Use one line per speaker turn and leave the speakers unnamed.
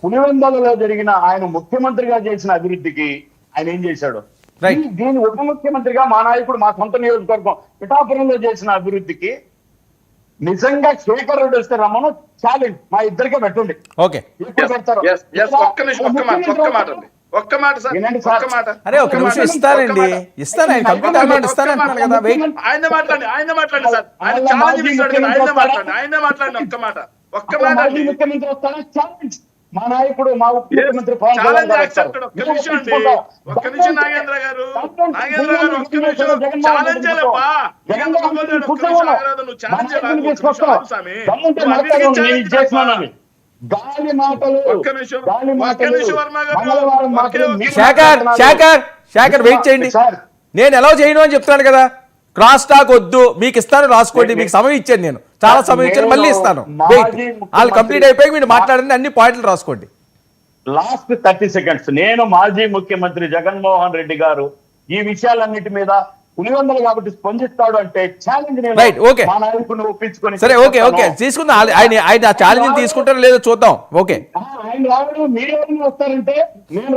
పులివెందులలో జరిగిన ఆయన ముఖ్యమంత్రిగా చేసిన అభివృద్ధికి ఆయన ఏం చేశాడు? దీని ఉప ముఖ్యమంత్రిగా మా నాయకుడు మా సొంత నియోజకవర్గం పిఠాపురంలో చేసిన అభివృద్ధికి నిజంగా శేఖర్ రెడ్డి వస్తే రమ్మను ఛాలెంజ్ మా ఇద్దరికే పెట్టండి.
ఓకే అరే ఒక నిమిషం ఇస్తానండి, ఇస్తాను. ఆయన కంప్లీట్ అమౌంట్ ఇస్తానంటున్నాను కదా.
ఆయన మాట్లాడండి, ఆయన మాట్లాడండి సార్. ఆయన ఛాలెంజ్ ఇస్తాడు కదా, ఆయన మాట్లాడండి, ఆయన మాట్లాడండి. ఒక్క మాట
ముఖ్యమంత్రి వస్తారా ఛాలెంజ్. మా నాయకుడు మా ఉప ముఖ్యమంత్రి
ఒక్క నిమిషం అండి, ఒక్క నిమిషం నాగేంద్ర గారు, నాగేంద్ర గారు ఒక్క నిమిషం ఛాలెంజ్ చేయలేపా. నువ్వు ఛాలెంజ్
గాలి మాటలు
శేఖర్ వెయిట్ చేయండి. నేను ఎలా చేయను అని చెప్తున్నాను కదా. క్రాస్ టాక్ వద్దు, మీకు ఇస్తాను రాసుకోండి. మీకు సమయం ఇచ్చాను, నేను చాలా సమయం ఇచ్చాను, మళ్ళీ ఇస్తాను. వాళ్ళు కంప్లీట్ అయిపోయి మీరు మాట్లాడండి, అన్ని పాయింట్లు రాసుకోండి.
Last 30 seconds. నేను మాజీ ముఖ్యమంత్రి జగన్మోహన్ రెడ్డి గారు ఈ విషయాలన్నిటి మీద పులివెందులు కాబట్టి స్పందిస్తాడు అంటే ఛాలెంజ్ మా నాయకుడిని ఒప్పించుకొని
సరే ఓకే ఓకే తీసుకుందాం. ఆయన ఛాలెంజ్ తీసుకుంటారో లేదో చూద్దాం. ఓకే
ఆయన రావడం మీరు ఎవరైనా వస్తారంటే నేను